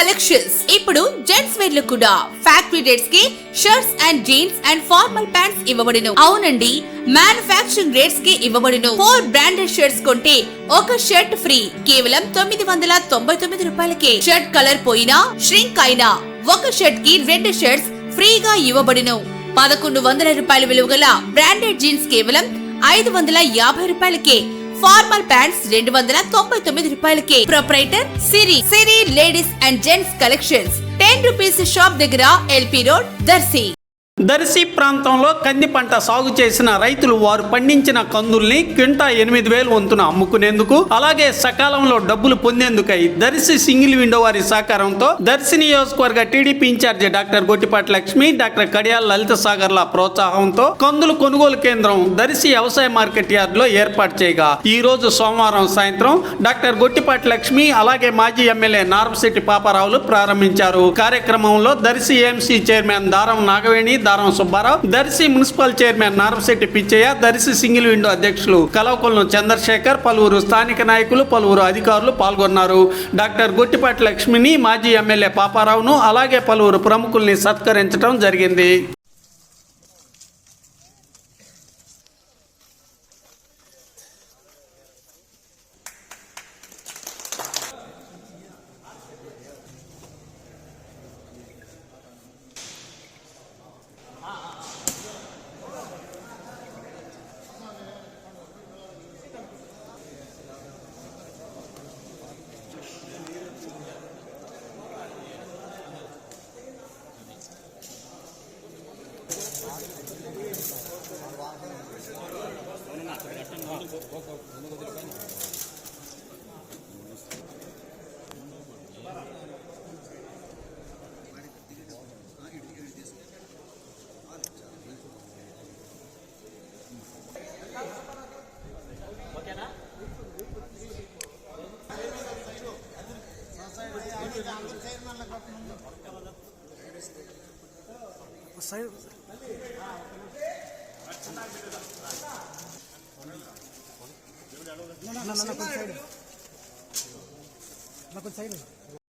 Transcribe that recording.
Collections ఇప్పుడు gents wear లో కూడా ఫ్యాక్టరీ రేట్స్ కి shirts and jeans and formal pants ఇవ్వబడును. అవునండి, మ్యానుఫ్యాక్చరింగ్ రేట్స్ కి ఇవ్వబడును. 4 బ్రాండెడ్ షర్ట్స్ కొంటే ఒక షర్ట్ ఫ్రీ కేవలం 999 రూపాయలకే. షర్ట్ కలర్ పోయినా ష్రింక్ అయినా ఒక షర్ట్ కి 2 షర్ట్స్ ఫ్రీగా ఇవ్వబడును. 1100 రూపాయల విలువ గల బ్రాండెడ్ జీన్స్ కేవలం 550 రూపాయలకే. ఫార్మల్ ప్యాంట్స్ 299 రూపాయలకే. Proprietor Siri ladies and gents collections 10 rupees shop దగ్గర ఎల్పీ రోడ్ దర్శి. దర్శి ప్రాంతంలో కంది పంట సాగు చేసిన రైతులు వారు పండించిన కందుల్ని క్వింటా 8,000 వంతున అమ్ముకునేందుకు, అలాగే సకాలంలో డబ్బులు పొందేందుకై దర్శి సింగిల్ విండో వారి సహకారంతో దర్శి నియోజకవర్గ TDP incharge doctor Gottipati Lakshmi, doctor Kadiyala Lalitha సాగర్ల ప్రోత్సాహంతో కందులు కొనుగోలు కేంద్రం దర్శి వ్యవసాయ మార్కెట్ యార్డులో ఏర్పాటు చేయగా ఈ రోజు సోమవారం సాయంత్రం డాక్టర్ గొట్టిపాటి లక్ష్మి అలాగే మాజీ ఎమ్మెల్యే నారంశెట్టి పాపారావులు ప్రారంభించారు. కార్యక్రమంలో Darsi AMC chairman Daram Nagaveni, Daram Subbarao, Darsi municipal chairman Naramsetti Pichaiah, Darsi single window అధ్యక్షులు కలవకొలను చంద్రశేఖర్, పలువురు స్థానిక నాయకులు, పలువురు అధికారులు పాల్గొన్నారు. డాక్టర్ గొట్టిపాటి లక్ష్మిని, మాజీ ఎమ్మెల్యే పాపారావును అలాగే పలువురు ప్రముఖుల్ని సత్కరించడం జరిగింది. కొంచెం సైడ్